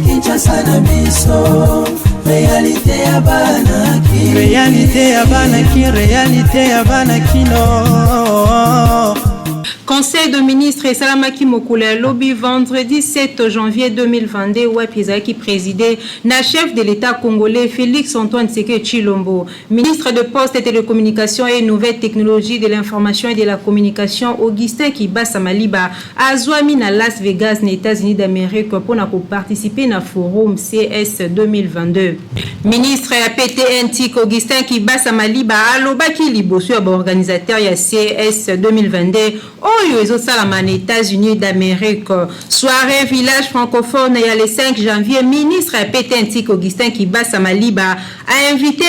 Kinshasa na biso réalité ya banaki réalité ya banaki no. Conseil de ministres et Salamaki Mokula lobby vendredi 7 janvier 2022 Wapisa qui présidait na chef de l'État congolais Félix Antoine Tshisekedi Tshilombo, ministre de Postes et Télécommunications et Nouvelles Technologies de l'Information et de la Communication Augustin Kibasa Maliba azwami na Las Vegas na États-Unis d'Amérique pour participer na forum CS 2022. Ministre ya PTNTIC Augustin Kibasa Maliba alobaki liboso ya organisateur ya CS 2022 oyo ezosala na États-Unis d'Amérique. Soirée village francophone ya le 5 janvier, ministre ya PTNTIC Augustin Kibasa Maliba a invité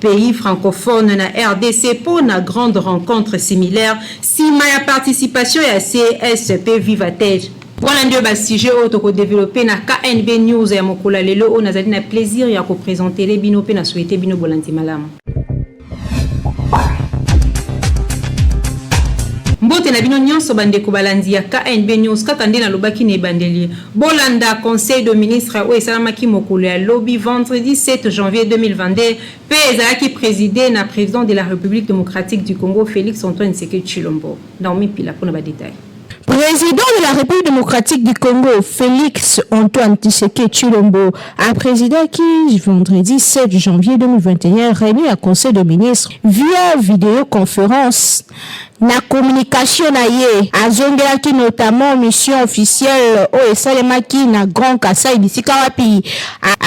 pays francophones na RDC pour une grande rencontre similaire sima ya participation ya CSP Vivatech. Voilà un sujet auto développé na KNB News ya mokula lelo on azali na plaisir ya ko présenter les bino pe na souhaiter bino bolanti malamu. Mbote na bino nyonso bandeko balandi ya KNB News katande na lobaki ne bandeli. Bolanda conseil de ministre o esalamaki mokolo ya lobby vendredi 7 janvier 2022 pe ezalaki présidé na président de la République démocratique du Congo Félix Antoine Tshisekedi Tshilombo. Naomi Pila pour na détail. Président de la République démocratique du Congo, Félix Antoine Tshisekedi Tshilombo, a présidé qui vendredi 7 janvier 2021 réuni un conseil de ministres via vidéoconférence. Na communication na ye azongelaki notamment mission officielle o esalemaki na Grand Kasai bisika wapi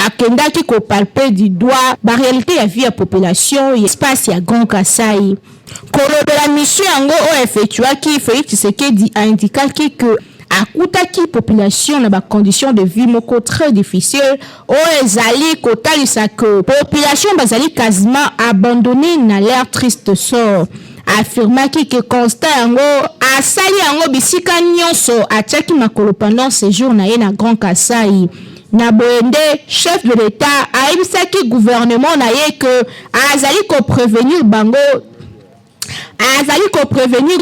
akendaki ko palper du doigt ba réalité ya vie ya population ya espace ya Grand Kasai. Kolobela mission yango o effectuaki Félix Tshisekedi a indiqué que akutaki population na ba conditions de vie moko très difficile o ezali kotalisa que population bazali quasiment abandonnée na leur triste sort. Affirmaki que constat yango asali yango bisika nyonso atiaki makolo pendant séjour na ye na Grand Kasai. Na boende chef de l'État aibisaki gouvernement na ye que azali ko prévenir bango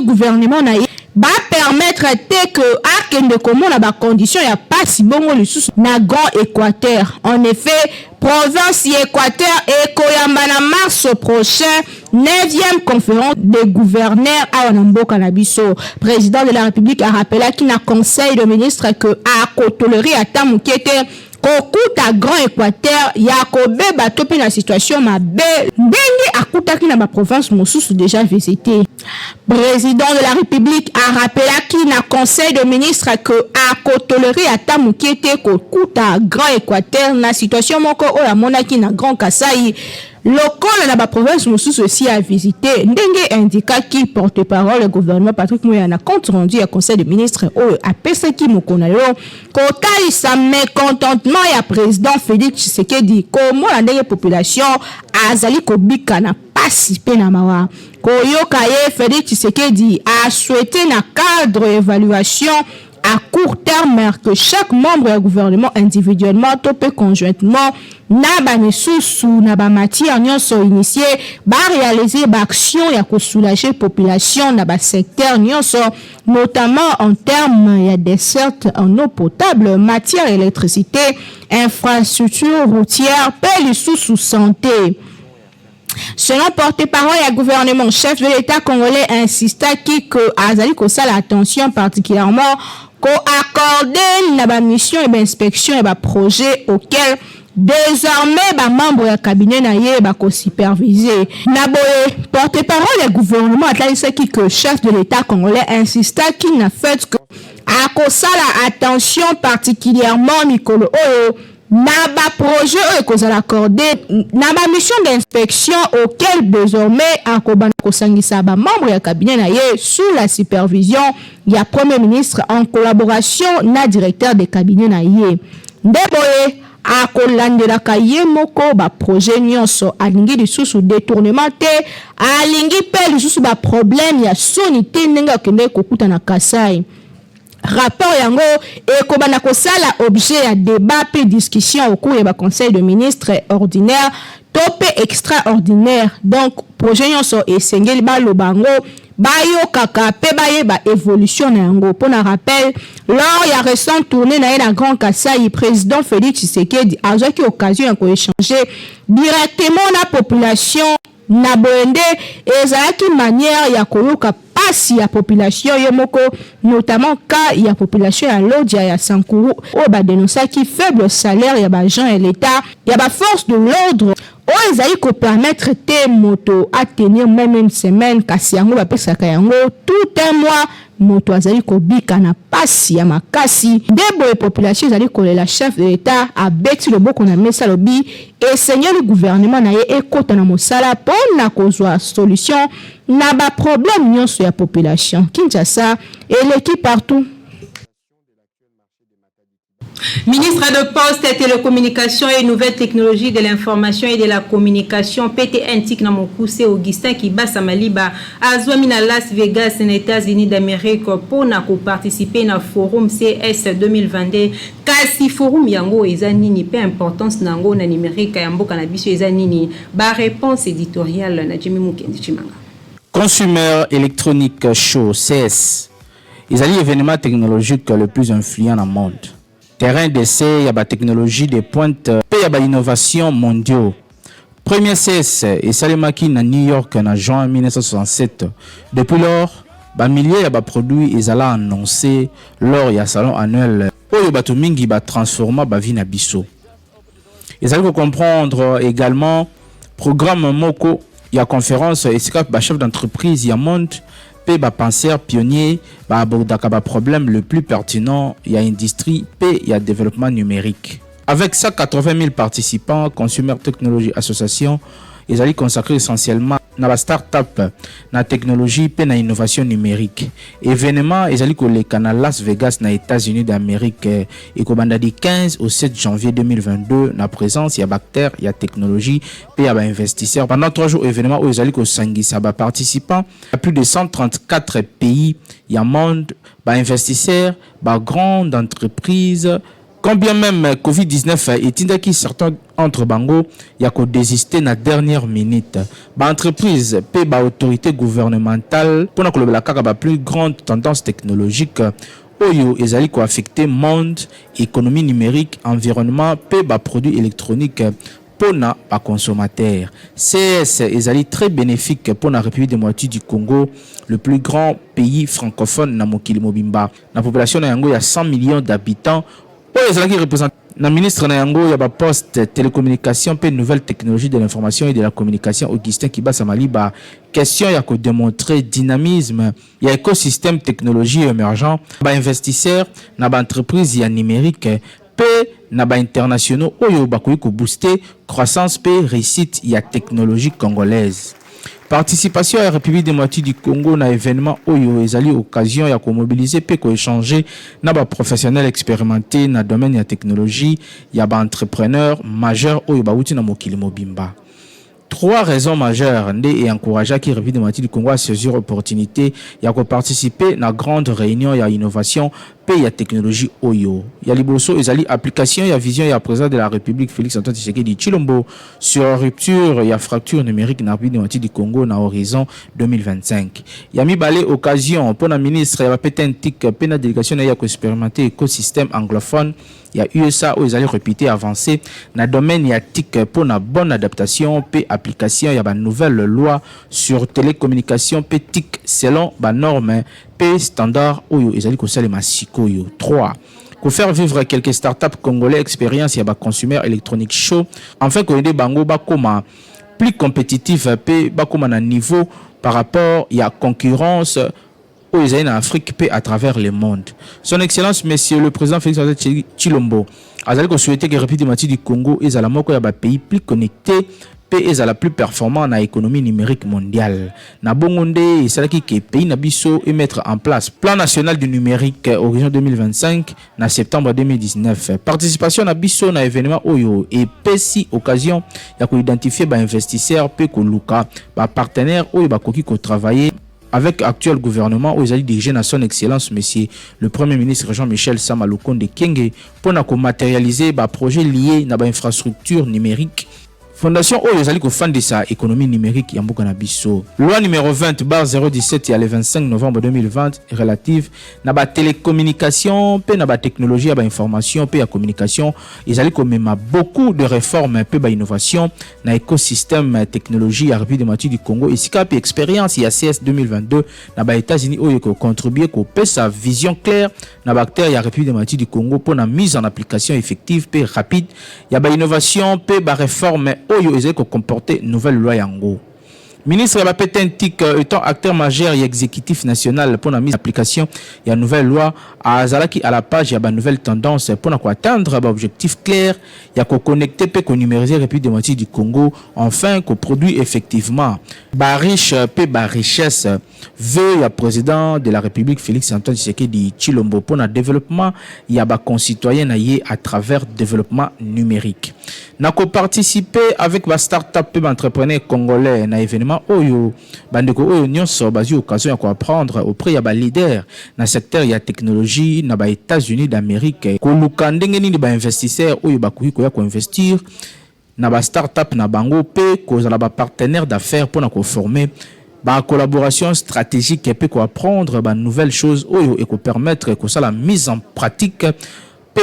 gouvernement na ye ba permettre que akende komona ba condition ya pasi bongo lisusu na Grand Équateur. En effet, province Équateur et koyamba na mars prochain 9e conférence des gouverneurs à Mboka na biso. Président de la République a rappelé qu'il na conseil de ministres que a kotoleri ata mukete kokuta Grand Équateur ya kobeba topi na situation mabe ndenge akutaki na ba province mosusu déjà visité. Président de la République a rappelé qu'il na conseil de ministres que a kotoleri ata mukete kokuta Grand Équateur na situation moko o la monaki na Grand Kasai. Local na ba province mosusu aussi a visité ndenge indiqua qui porte-parole du gouvernement Patrick Muyaya na compte rendu à conseil de ministres o apesaki mokona yo kotalisa mécontentement ya président Félix Tshisekedi comment la ndenge population azali kobika na pasi pe na mawa koyoka ye Félix Tshisekedi a souhaité na cadre évaluation à court terme que chaque membre du gouvernement individuellement topé conjointement na ba misusu na ba matière nyonso initié ba réaliser ba action ya ko soulager population na ba secteur nyonso notamment en termes ya desserte en eau potable, matière électricité, infrastructure routière, pe sous santé. Selon porte-parole du gouvernement, chef de l'État congolais insista que azali ko sala attention particulièrement ko accorder na ba mission et ba inspection et ba projet auquel désormais ba membre ya cabinet na ye ba ko superviser. Na boye porte-parole du gouvernement atalisa que chef de l'État congolais insista qu'il n'a fait que a ko sala attention particulièrement mikolo oyo na ba projet ko za accorder na ba mission d'inspection auquel désormais akobana ko sangisa ba membre ya cabinet na ye sous la supervision ya premier ministre en collaboration na directeur de cabinet na ye. Ndeboye akolandelaka ye moko ba projet nyonso alingi lisusu détournement te alingi pe lisusu ba problème ya sonité ndenge akende kokuta na Kasai. Rapport yango ekobana kosala objet ya débat pe discussion au cours ya ba conseil de ministres ordinaire topé extraordinaire. Donc projet nyonso esengeli balobango bayo kaka pe baye ba évolution na yango. Pour un rappel, lors ya récent tournée na la Grand Kasaï, président Félix Tshisekedi a eu occasion de échanger directement la population na boende ezalaki manière ya koyoka pasi ya population yomoko, notamment cas ya population ya Lodja ya Sankuru o ba dénonçaki faible salaire ya ba gens et l'état ya ba force de l'ordre o ezali ko permettre te moto à tenir même une semaine kasi yango ba pesaka yango tout un mois moto azali ko bika na pasi ya makasi debo e population ezali ko la chef de l'état a beti loboko na mesa lobi et seigneur le gouvernement na ye ekota na mosala pona kozwa solution na ba problème nyonso ya population. Kinshasa et l'équipe partout. Ministre de Poste et Télécommunications et Nouvelles Technologies de l'Information et de la Communication, PTN Tiknamokuse Augustin Kibasa Maliba, Azwamina Las Vegas, aux États-Unis d'Amérique, pour participer au forum CS 2022. Kasi forum yango ezanini, peu importance nango na numérique yambo cannabis ezanini. Ba réponse éditoriale na Jimmy Mukendi Chimanga. Consumer Electronic Show CS, ils ont l'événement technologique le plus influent dans le monde. Terrain d'essai, il y a la technologie de pointe, il y a l'innovation mondiale. Premier CS, et Salimaki à New York en juin 1967. Depuis lors, milliers de produits ils allaient annoncer lors du salon annuel. Il y a mingi ba transformer ba vie na biso. Ils allaient comprendre également programme Moko, il y a conférence et c'est que chef d'entreprise il y a monde. Ba penseur pionnier ba abordaka ba problème le plus pertinent, il y a industrie p il y a développement numérique. Avec 180 000 participants, Consumer Technology Association, ils allaient consacrer essentiellement na la start-up, na technologie pe na innovation numérique. Événement, ils allaient collèguer na Las Vegas na États-Unis d'Amérique et kobanda du 15 au 7 janvier 2022 na présence il y a bactère, il y a technologie pe il y a investisseurs. Pendant 3 jours événement où ils allaient sangisa ba participants à plus de 134 pays, il y a monde ba investisseurs, ba grandes entreprises. Quand bien même Covid-19 est indiqué certains entre bango, il y a qu'à désister na dernière minute. Ba entreprise, pe ba autorité gouvernementale, pour que la plus grande tendance technologique, oyo ezali ko affecter monde, économie numérique, environnement, pe ba produits électroniques. Pour na ba consommateur. CS ezali très bénéfique pour la République démocratique du Congo, le plus grand pays francophone na mokili mobimba. La population na yango il y a 100 millions d'habitants. Qui représente le ministre Nayango, il y a la poste, télécommunication, puis nouvelles technologies de l'information et de la communication, Augustin Kibasa Maliba. Question, il y a que démontrer dynamisme, il y a écosystème technologie émergent, il y a investisseurs, il y a entreprises, il y a numérique, puis il y a internationaux, il y a booster croissance, puis réussite, il y a technologie congolaise. Participation à la République démocratique du Congo na événement oyo ezali occasion ya ko mobiliser pe ko échanger na ba professionnels expérimentés na domaine ya technologie ya ba entrepreneurs majeurs oyo ba uti na mokili mobimba. 3 raisons majeures et encourager qui République démocratique du Congo à saisir l'opportunité ya ko participer na grande réunion ya innovation pe ya technologie oyo. Ya liboso ezali application ya vision ya président de la République Félix Antoine Tshisekedi Tshilombo sur la rupture ya fracture numérique na République démocratique du Congo na horizon 2025. Ya mibale occasion pour la ministre ya PTNTIC pe na délégation ya ko expérimenter écosystème anglophone. Il y a USA où ils allaient répéter avancer dans le domaine il y a TIC pour une bonne adaptation puis application il y a une nouvelle loi sur télécommunication puis TIC selon les normes puis standards où ils allaient conseiller les massicos. 3 pour faire vivre quelques startups congolais expérience il y a Consumer Electronic Show enfin qu'on ait bango ba comme plus compétitif puis ba comme un niveau par rapport il y a concurrence où ils sont en Afrique et à travers le monde. Son Excellence, Monsieur le Président Félix Antoine Tshilombo, a souhaité que la République démocratique du Congo est un pays plus connecté et la plus performant dans l'économie numérique mondiale. Na bongonde, il s'agit que le pays Nabiso et mettre en place plan national du numérique horizon 2025 en septembre 2019. Participation Nabiso dans l'événement Oyo et PSI occasion de identifier les investisseurs et les partenaires qui travailler avec l'actuel gouvernement où ils ont dirigé à son excellence monsieur le premier ministre Jean-Michel Sama Lukonde Kenge pour matérialiser des projets liés à l'infrastructure numérique Fondation Oyo Zali ko fan de sa économie numérique Yambuka na biso. Loi numéro 20/017 le 25 novembre 2020 relative na ba télécommunication pe na ba technologie ya ba information pe ya communication ezali ko mema beaucoup de réformes pe ba innovation na écosystème technologie ya République démocratique du Congo et sika pe expérience ya CS 2022 na ba États-Unis Oyo ko contribuer ko pe sa vision claire na ba acteur ya République démocratique du Congo pour la mise en application effective pe rapide ya ba innovation pe ba réforme Oyo ezali ko comporter nouvelle loi yango. Ministre Bapetentik étant acteur majeur et exécutif national pour la mise en application de la nouvelle loi à Zalaki à la page, il y a une nouvelle tendance pour atteindre un objectif clair, il y a qu'on connecter et qu'on numériser la République démocratique du Congo, enfin qu'on produit effectivement ba riche pe ba richesse veut le président de la République Félix Antoine Tshisekedi Tshilombo pour le développement, il y a ba concitoyens à travers le développement numérique. N'a ko participer avec ba start-up pe ba entrepreneur congolais na événement Oyo bandeko Oyo nyonso bazi occasion ya ko apprendre auprès ya ba leader na secteur ya technologie na ba États-Unis d'Amérique ko luka ndenge nini ba investisseurs Oyo bakuki ko ya ko investir na ba start-up na bango pe ko za ba partenaire d'affaires pour na ko former ba collaboration stratégique et pe ko apprendre ba nouvelles choses Oyo et ko permettre que ça la mise en pratique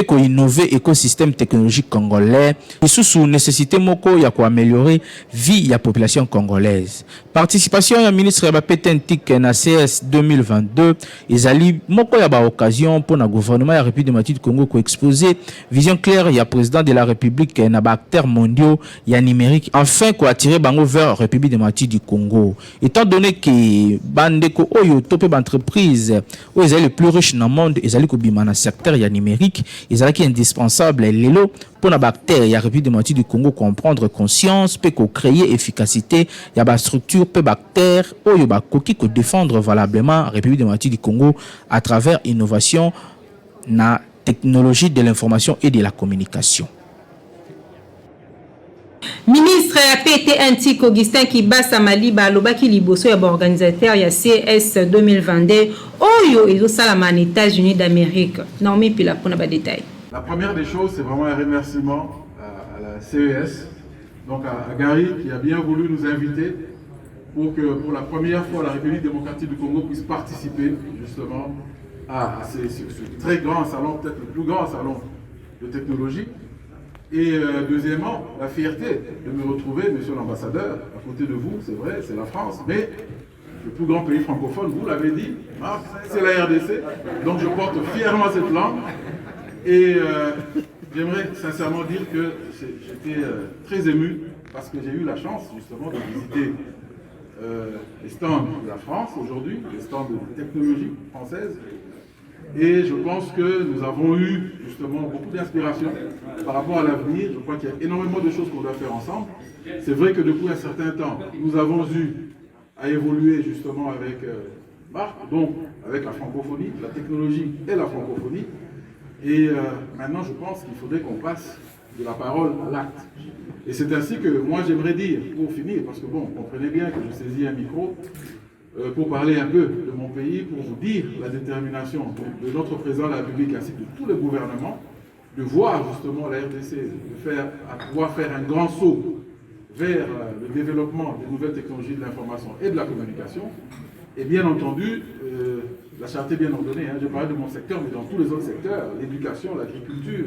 ko innover écosystème technologique congolais et sous nécessité moko ya ko améliorer vie ya population congolaise. Participation ya ministre ya Petentik na CS 2022 ezali moko ya ba occasion pour na gouvernement ya République démocratique du Congo ko exposer vision claire ya président de la République na ba acteurs mondiaux ya numérique enfin ko attirer bango vers République démocratique du Congo. Étant donné que bandeko oyo topé entreprise o ezali le plus riche dans le monde ezali ko bima na secteur ya numérique ils sont indispensables lelo pour la bactérie ya République démocratique du Congo comprendre conscience peut créer efficacité ya ba structure peut bactère oyo ba koki ko défendre valablement République démocratique du Congo à travers innovation na technologie de l'information et de la communication. Ministre ya PT Antique Augustin Kibasa Maliba alobaki liboso ya organisateur ya CS 2022 Oyo ezo salama aux États-Unis d'Amérique. Naomi Pila pour na ba détail. La première des choses, c'est vraiment un remerciement à la CES, donc à Gary qui a bien voulu nous inviter pour que pour la première fois la République démocratique du Congo puisse participer justement à ce très grand salon, peut-être le plus grand salon de technologie. Et deuxièmement, la fierté de me retrouver, monsieur l'ambassadeur, à côté de vous, c'est vrai, c'est la France, mais le plus grand pays francophone, vous l'avez dit, hein, c'est la RDC, donc je porte fièrement cette langue. Et j'aimerais sincèrement dire que j'étais très ému parce que j'ai eu la chance justement de visiter les stands de la France aujourd'hui, les stands de technologie française. Et je pense que nous avons eu justement beaucoup d'inspiration par rapport à l'avenir. Je crois qu'il y a énormément de choses qu'on doit faire ensemble. C'est vrai que depuis un certain temps, nous avons eu à évoluer justement avec Marc, donc avec la francophonie, la technologie et la francophonie. Et maintenant, je pense qu'il faudrait qu'on passe de la parole à l'acte. Et c'est ainsi que moi, j'aimerais dire, pour finir, parce que bon, comprenez bien que je saisis un micro, pour parler un peu de mon pays, pour vous dire la détermination de notre président de la République ainsi que de tous les gouvernements, de voir justement la RDC pouvoir faire un grand saut vers le développement des nouvelles technologies de l'information et de la communication. Et bien entendu, la charte est bien ordonnée, hein, je parlais de mon secteur, mais dans tous les autres secteurs, l'éducation, l'agriculture,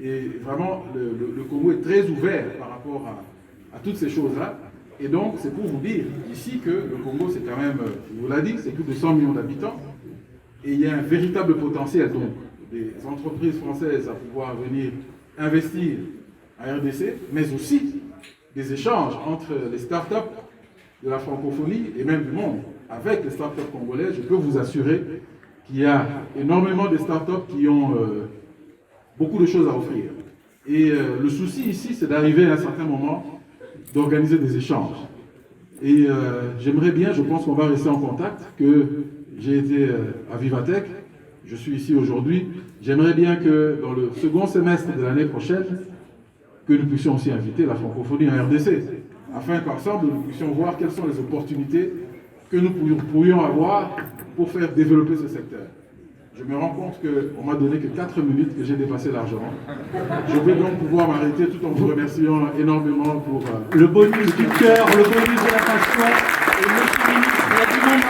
et vraiment le Congo est très ouvert par rapport à toutes ces choses-là. Et donc, c'est pour vous dire ici que le Congo, c'est quand même, je vous l'ai dit, c'est plus de 100 millions d'habitants. Et il y a un véritable potentiel, donc, des entreprises françaises à pouvoir venir investir à RDC, mais aussi des échanges entre les startups de la francophonie et même du monde. Avec les startups congolaises, je peux vous assurer qu'il y a énormément de startups qui ont beaucoup de choses à offrir. Et le souci ici, c'est d'arriver à un certain moment d'organiser des échanges. Et j'aimerais bien, je pense qu'on va rester en contact, que j'ai été à Vivatech, je suis ici aujourd'hui. J'aimerais bien que dans le second semestre de l'année prochaine, que nous puissions aussi inviter la francophonie en RDC, afin qu'ensemble nous puissions voir quelles sont les opportunités que nous pourrions avoir pour faire développer ce secteur. Je me rends compte qu'on m'a donné que 4 minutes, que j'ai dépassé largement. Je vais donc pouvoir m'arrêter tout en vous remerciant énormément pour le bonus du cœur, le bonus de la passion. Et monsieur le ministre, il y a du monde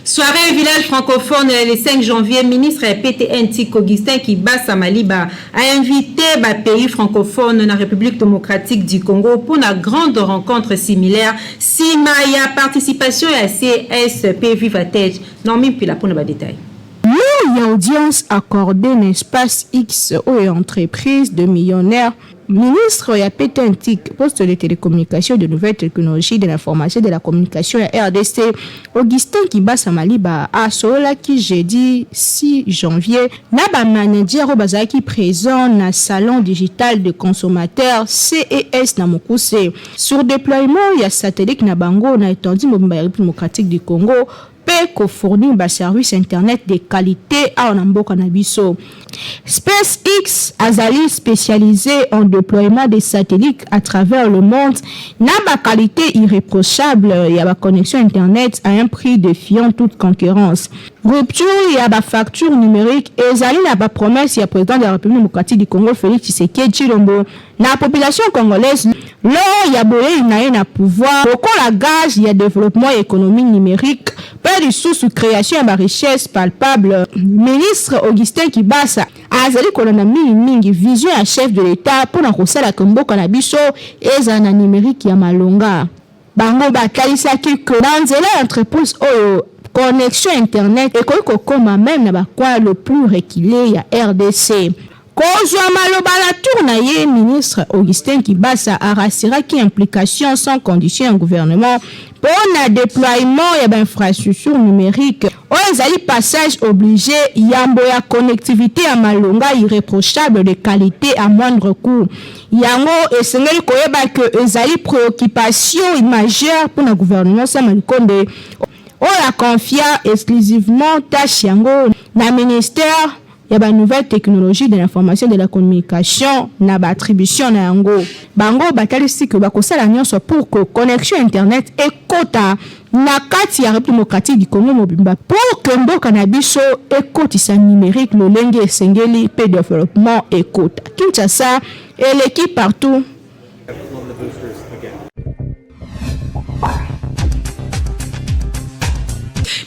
Soirée village francophone le 5 janvier, ministre PTNTIC Augustin Kibasa Maliba a invité le pays francophone dans la République démocratique du Congo pour une grande rencontre similaire. Si il y a participation à CSP Vivatech, non même puis là pour nos détails. Il y a audience accordée un espace X aux entreprises de millionnaires. Ministre ya PTNTIC, poste de télécommunications, de nouvelles technologies, de l'information, de la communication à RDC, Augustin Kibasa Maliba a sola qui jeudi 6 janvier, naba manager au bazaki présent na salon digital de consommateurs CES na Mokuse. Sur déploiement, il y a satellite na bango na étendu mobimba République démocratique du Congo. Peut fournir un service internet de qualité à Onamboka Nabiso. SpaceX Azali spécialisé en déploiement des satellites à travers le monde n'a pas qualité irréprochable et a la connexion internet à un prix défiant toute concurrence. Rupture et a la facture numérique et Azali n'a pas promesse et a président de la République démocratique du Congo Félix Tshisekedi Tshilombo. La population congolaise, là, il y a un pouvoir, beaucoup la gage, il y a développement économique numérique, pas du sous création et richesse palpable. Ministre Augustin Kibasa, Azali Kolona Mingi, vision à chef de l'État pour la recette à Kombo Kanabiso et Zana numérique ya Malonga. Bango Bakalisa que dans la entreprise connexion internet et qu'on même n'a pas le plus reculé à RDC. Kozwa maloba la tournaye, ministre Augustin Kibasa a rassuré qu'il y a implication sans condition en gouvernement pour le déploiement et infrastructure numérique. Ozali passage obligé, yambo ya connectivité à Malonga irréprochable de qualité à moindre coût. Yango esengeli koyeba que ezali préoccupation majeure pour le gouvernement Samalikonde. On a confié exclusivement tâche yango na ministère il y a une nouvelle technologie de l'information de la communication na ba attribution na yango bango batalisi que bakosala nyonso pour que connexion internet et quota na kati ya République démocratique du Congo mobimba pour que mboka na biso ekotisa numérique lolenge esengeli pe développement et quota Kinshasa et l'équipe partout.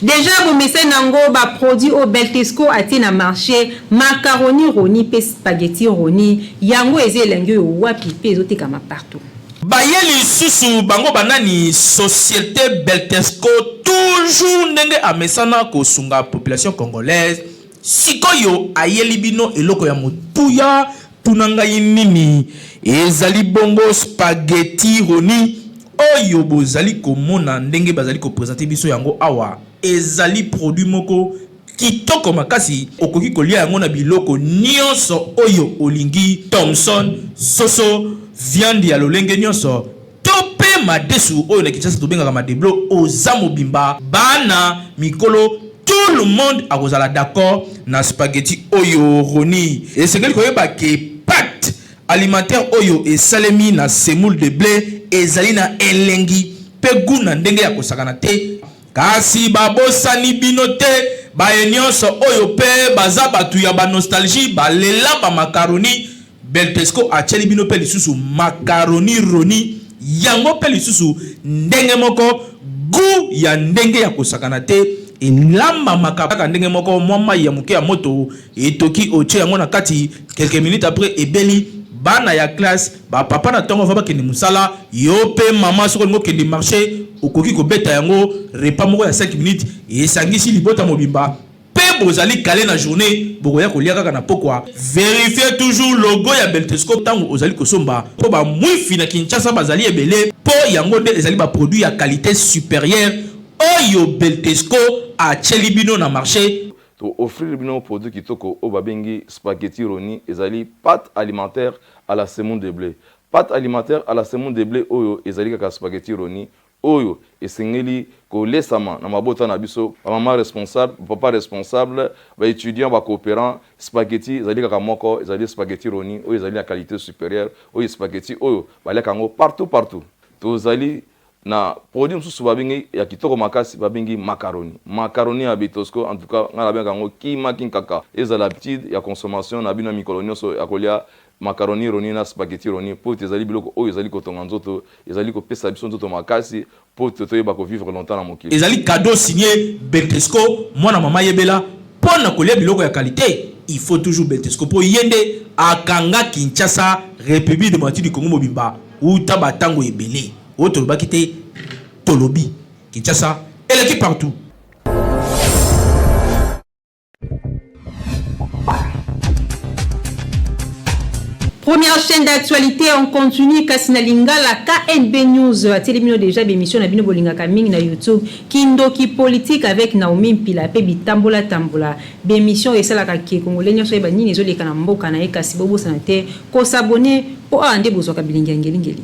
Déjà, vous mettez nango ba produit au Beltesco à tina marché macaroni roni pe spaghetti roni yango ezelengi wapi pe ezote kama partout. Bayeli susu bango banani société Beltesco toujours ndenge amesana ko sunga population congolaise sikoyo ayeli bino eloko ya motuya tunanga yinini ezali bongo spaghetti roni oyo bozali komona ndenge bazali ko présenter biso yango awa ezali produit moko kitoko makasi okoki kolia yango na biloko nyonso oyo olingi Thomson soso viande ya lolenge nyonso tope madesu oyo na Kinshasa tobengaka madeblo oza mobimba bana mikolo tout le monde akozala d'accord na spaghetti oyo roni esengeli koyeba ke pâte alimentaire oyo esalemi na semoule de blé ezali na elengi pe guna ndenge ya kosakana te kasi babosani bino te baye nyonso oyo pe baza batu ya ba nostalgie balela ba macaroni Beltesco acheli bino pe lisusu macaroni roni yango pe lisusu ndenge moko gu ya ndenge ya kosakana te elamba makaka ndenge moko mwa ya muke ya moto etoki oche yango na kati quelques minutes après ebeli bana ya classe ba papa na tongo va bakende musala yo pe mama soko ngo kende marché okoki ko beta yango repas moko ya 5 minutes et sangisi libota mobimba pe bozali calé na journée bokoya ko lia kaka na pokwa vérifier toujours logo ya Beltesco tango ozali kosomba po ba mwifi na Kinshasa bazali ebele po yango nde ezali ba produit ya qualité supérieure oyo Beltesco a chelibino na marché to offrir bino produit kitoko o babengi spaghetti roni ezali pâte alimentaire à la semoule de blé. Pâte alimentaire à la semoule de blé oyo ezali kaka spaghetti roni oyo esengeli ko lesama na mabota na biso ba maman responsable papa responsable ba étudiant ba coopérant spaghetti ezali kaka moko ezali spaghetti roni oyo ezali la qualité supérieure oyo spaghetti oyo ba leka ngo partout tozali na produit mosusu babingi ya kitoko makasi babingi macaroni ya Bitosco. En tout cas ngala benga ngo kima kinkaka ezala petite ya consommation na bino mikolo nyonso ya kolia macaroni roni na spaghetti roni po ezali biloko oyo ezali kotonga nzoto, ezali kopesa biso nzoto makasi po toyeba ko vivre longtemps na mokili. Ezali cadeau signé Betesco mwana mama yebela pona kolia biloko ya qualité. Il faut toujours Betesco po yende akanga Kinshasa République démocratique du Congo mobimba ou tabatango ebele autre bakite tolobi Kinshasa et l'équipe partout. Première chaîne d'actualité, on continue Kasina Lingala, KNB News, à télémino déjà l'émission na bino bolinga kaming na YouTube, Kindoki politique avec Naomi Mpila, Pebi Tambola Tambola, l'émission et celle la qui congolais nyo soyeba nini zo leka na mboka na ekasi bobo sanate, ko s'abonner po ande bozo ka bilinga ngeli.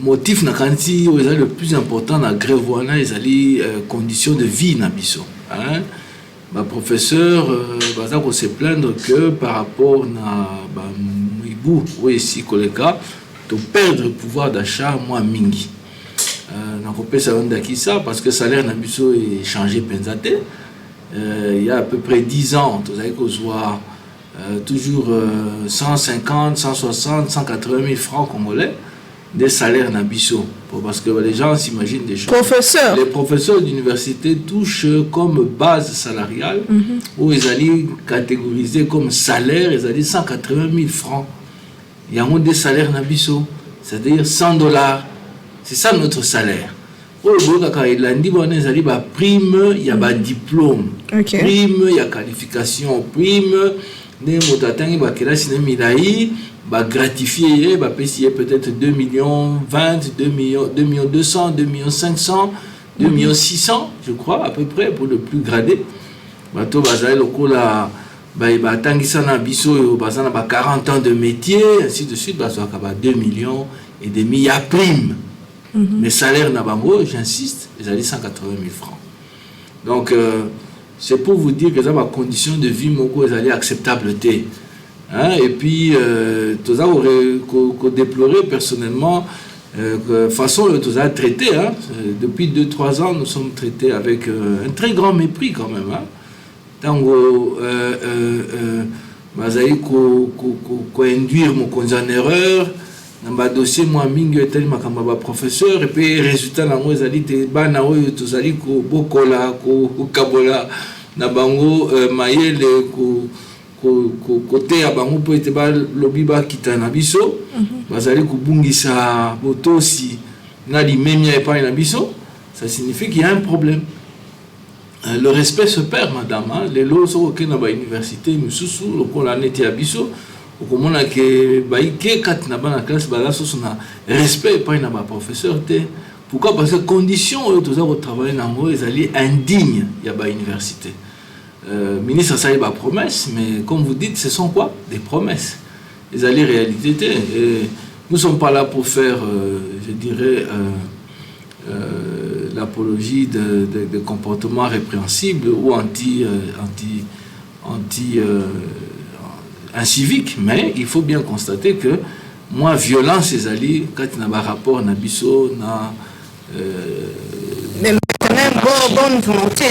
Motif na kanti le plus important na grève wana ezali conditions de vie na biso, hein. Ma professeur baza ko se plaindre que par rapport na ba mibu ou ici koleka to perdre le pouvoir d'achat moins mingi. Na ko pesa onda ki ça parce que salaire na biso est changé penzate. Il y a à peu près 10 ans, tu avez ko soit toujours 150, 160, 180 000 francs congolais des salaires nabiso, parce que les gens s'imaginent des choses. Professeur. Les professeurs d'université touchent comme base salariale, où ils allaient catégoriser comme salaire, ils allaient 180 000 francs. Il y a des salaires nabiso, c'est-à-dire $100. C'est ça notre salaire. Pour le il a dit ils allaient prime, il y a diplôme, prime, il y a qualification, prime, des motatang, bah gratifier, bah payer peut-être 2 millions 20, 2 millions 200, 2 millions 500, 2 millions 600, je crois, à peu près, pour le plus gradé. Bah to bazai loko la, bah tangisa na biso, bah 40 ans de métier, ainsi de suite, bah ça va 2 millions et demi, il y a prime. Mais salaire n'a pas j'insiste, ils allaient 180 000 francs. Donc, c'est pour vous dire que ça, ma condition de vie, mon ils allaient acceptable. Hein, et puis, tout ça, qu'on déplorait personnellement, de façon, tout ça traité. Hein, depuis 2-3 ans, nous sommes traités avec un très grand mépris quand même. Hein. Tant qu'on induire mon conseil en erreur, dans ma dossier, moi, mingi était ma professeur, et puis, résultat, dans moi, ils étaient bana, tout ça, ko bokola, ko kabola, na bango, maïel, côté à bango pour être lobby ba kitana biso bazali kubungisa botosi na di memia epa na biso, ça signifie qu'il y a un problème. Le respect se perd, madame, hein. Les lois sont ok na ba université mususu lokola neti ya biso okomona ke ba ike kat na ba na classe ba la so na respect epa na ba professeur te. Pourquoi? Parce que conditions où tous autres travailler na ngo ezali indigne ya ba université. Ministre, ça y est, promesse, mais comme vous dites, ce sont quoi? Des promesses. Les alliés réalité. Et nous ne sommes pas là pour faire, je dirais, l'apologie de comportements répréhensibles ou inciviques, mais il faut bien constater que moi, violence, les alliés, quand il y a un rapport, on a biso, bonne volonté,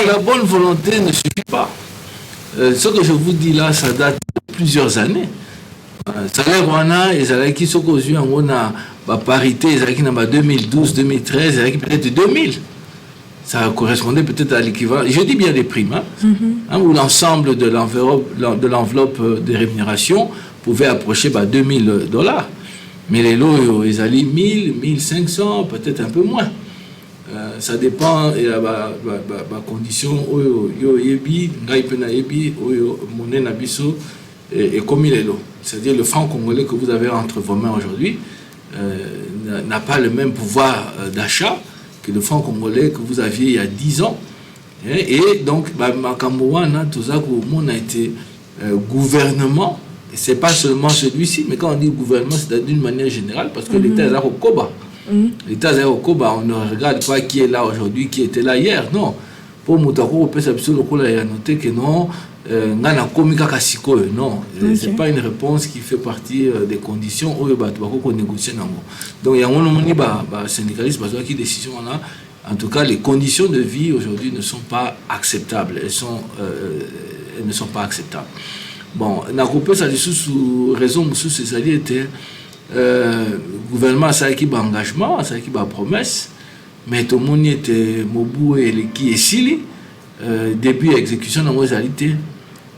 la bonne volonté ne suffit pas. Ce que je vous dis là, ça date de plusieurs années. Salaire wana, les salaires qui sont causés on a parité, les salaires qui n'ont 2012, 2013, les salaires qui peut-être 2000. Ça correspondait peut-être à l'équivalent. Je dis bien les primes, hein, où l'ensemble de l'enveloppe de rémunération pouvait approcher $2000. Mais les lots, ils allaient 1000, 1500, peut-être un peu moins. Ça dépend de la condition yo yebi ngai pena yebi oyo monnaie na biso et comme il est là, c'est-à-dire le franc congolais que vous avez entre vos mains aujourd'hui n'a pas le même pouvoir d'achat que le franc congolais que vous aviez il y a 10 ans. Et donc makamboana tout ça qu'on a été gouvernement, et c'est pas seulement celui-ci, mais quand on dit gouvernement c'est d'une manière générale parce que l'État est là au Koba. L'État est au Koba, on ne regarde pas qui est là aujourd'hui, qui était là hier, non. pour moutako opesa biso lokola ya noter que non ngana komika kasiko non c'est pas une réponse qui fait partie des conditions où bato bako négocier nango. Donc il y a un ba syndicaliste bazo qui décision là. En tout cas, les conditions de vie aujourd'hui ne sont pas acceptables. Elles ne sont pas acceptables. Bon, na coupé ça sous raison sous ces alliés était gouvernement ça qui ba engagement, ça qui ba promesse, mais tout le monde était Mobu et qui est sili depuis exécution dans nos alliés.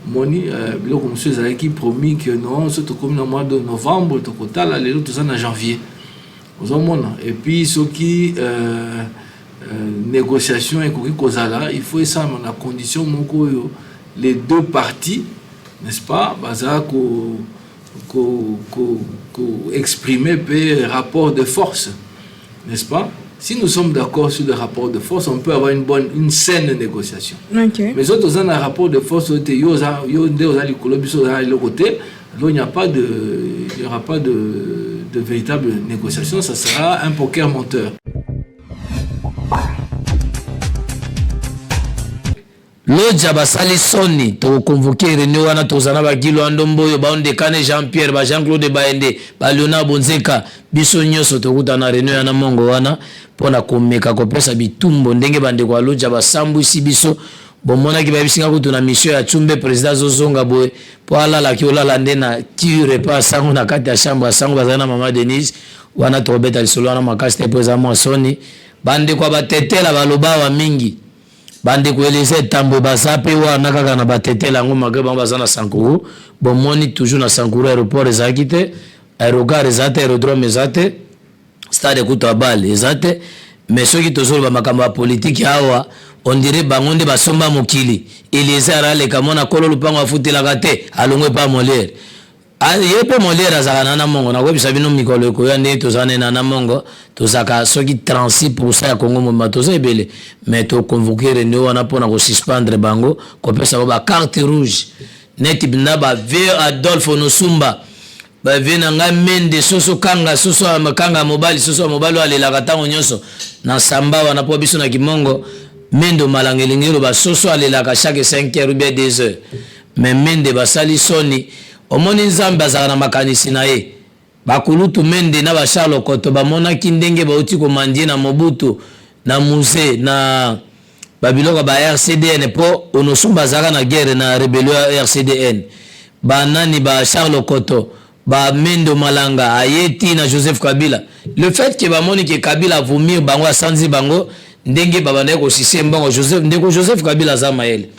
Moni biloko monsieur Zali qui promis que non surtout comme le mois de novembre to total les autres en janvier aux hommes et puis ceux qui négociation et kozala il faut ça à condition moko les deux parties n'est-ce pas baza ko exprimer peu rapport de force n'est-ce pas. Si nous sommes d'accord sur le rapport de force, on peut avoir une saine négociation. Okay. Mais autres ont un rapport de force, il n'y aura pas de véritable négociation, ça sera un poker menteur. Loja basali soni to convoquer réunion wana tozana ba Gilo Andomboyo ba ondekane Jean-Pierre ba Jean-Claude Baende ba Leonard Bonzeka biso nyoso tokutana réunion yana mongo wana pona komeka kopesa bitumbo ndenge bande kwa loja basambu isi biso bomona ki ba bisinga kutuna mission ya Chumbe président Zozonga boy po ala la ki olala ndena tire pas sango na kati ya chambre sango bazana mama Denise wana to beta lisolo na makasi te président soni bande kwa batetela baloba wa mingi bande ko elise tambo basape wana kaka na batetela ngo magaba bazana Sankuru bomoni toujours na Sankuru aéroport ezakite aérogare ezate aérodrome ezate stade kuta bal ezate mais ceux qui toujours ba makamba politique hawa on dirait bangonde basomba mokili elise arale kamona kolo lupango afutela kate alongwe pa Molière yepe Molière azakana na mongo na kwebisa bino mikolo ko yande tozane na mongo tozaka soki 36% ya Congo mo toza ebele mais to convoquer réunion wana pona ko suspendre bango ko pesa ba carte rouge net bina ba ve Adolphe Nosumba ba vena nga mende soso kanga soso makanga mobali soso mobali alela katango nyoso na samba wana po biso na kimongo mendo malangelingelo ba soso alela ka chaque 5 heures ou bien 2 heures mais mende basali soni omoni nzambe azaka na makanisi na ye bakulutu mende na bashalo koto bamona kindenge bauti komandie na Mobutu na musée na babiloko ba RCDN po Onosumba azaka na guerre na rébellion RCDN banani ba Charles Koto ba Mendo Malanga ayeti na Joseph Kabila le fait que bamoni que Kabila vomir bango asanzi bango ndenge babanda ko système bango Joseph Kabila zamaele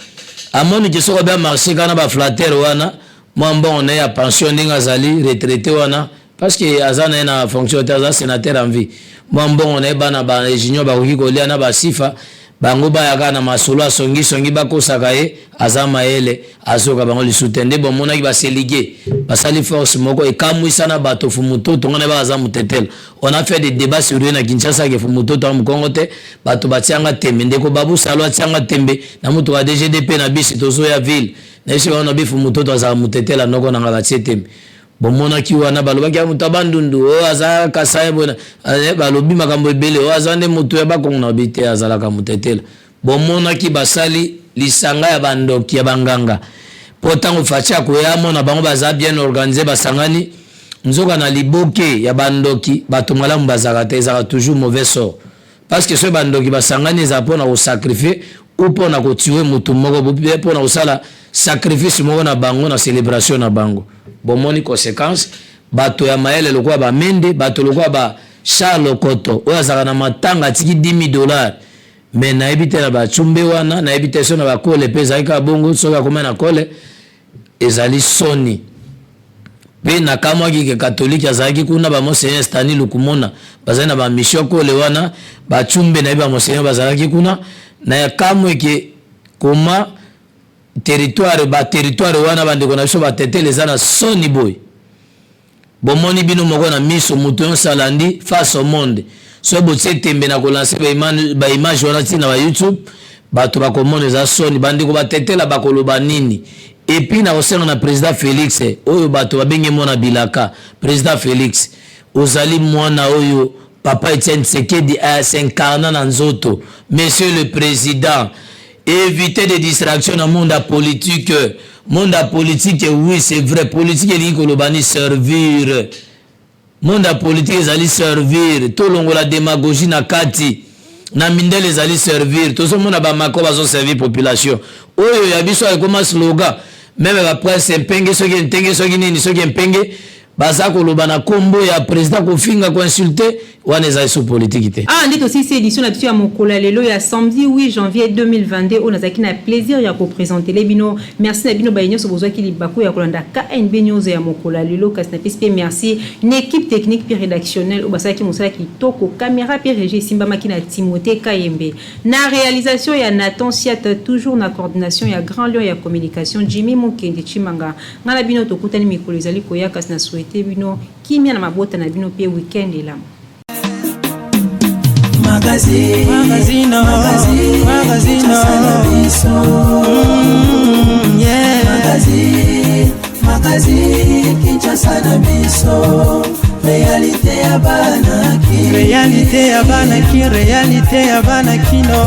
amoni que soko ba marché kana ba flatter wana moi bon on est à pension ndinga zali retraité wana parce que azana na fonction de sénateur en vie moi bon on est bana ba junior ba ko lia na ba sifa bango ba yaka na masolo songi ba ko sakaye azama ele azoka bango li soutende bon mona ki ba seliguer basali force moko e kamwisa na bato fumuto tongana ba azamu tetel on a fait des débats sur na Kinshasa ke fumuto to mu Kongo te bato batianga tembe ndeko babu salo atianga tembe na muto wa DGDP na bisi tozo ya ville na esi wana bifu muto to azamu tetela noko na ngala tembe bon mona ki wana baloba ki mutabandundu o azaka kasaye bona balobi makambo ebele o azande muto ya bakongo na bite azalaka mutetela bon mona ki basali lisanga ya bandoki ya banganga potango facha ko ya mona bango baza bien organisé basangani nzoka na liboke ya bandoki bato malamu bazaka te ezaka toujours mauvais sort parce que ce bandoki basangani za pona ko sacrifier ou pona ko tuer mutu moko pona ko sala sacrifice moko na bango na célébration na bango bomoni conséquence bato ya maele lokwa ba mende bato lokwa ba Charles Koto oya zaka na matanga tiki $10,000 mais na ebite na ba chumbe wana na ebite so na ba kole pesa ka bongo so ka komena kole ezali soni pe na kamwa ki catholique azaki kuna ba monseigneur Stanley Lukumona bazana ba mission kole wana ba chumbe na ba monseigneur bazaki kuna na ya kamwe ki koma territoire wana bande kona biso batetele zana soni boy bomoni bino moko na miso muto yon salandi face au monde so botie tembe na kolancer ba image wana tina ba YouTube bato bakomona za soni bande ko batetela bakoloba nini et puis na osenga na président Félix oyo bato babenge mona bilaka président Félix ozali mwana oyo papa Etienne Tshisekedi a s'incarna na nzoto monsieur le président éviter des distractions dans le monde politique. Monde politique, oui, c'est vrai. Politique, il y a servir. Monde politique, ils servir. Tout le monde la démagogie na kati. Na mindel, ils allaient servir. Tout le monde a bamako, ils ont servi population. Oh, il y a biso comme un slogan. Même après, c'est penge, ceux qui ont ceux qui ont penge. Baza kolobana kombo ya président kofinga ko insulter wana eza sous politique. Ah, ndito aussi cette édition là ya mokola lelo ya samedi 8 janvier 2022 on azaki na plaisir ya ko présenter les bino. Merci na bino bayenyo so bozwa ki libako ya kolanda KNB news ya mokola lelo kasi na PSP merci une équipe technique puis rédactionnelle au basaki mosala ki toko caméra puis régie Simba Makina Timothée Kayembe. Na réalisation ya Nathan Siat toujours na coordination ya Grand Lion ya communication Jimmy Mukende Chimanga. Ngala bino tokutani mikolo ezali koya kasi na souhaiter bino kimia na mabota na bino pe weekend la Magazino Kinshasa na biso réalité ya bana ki réalité ya bana kino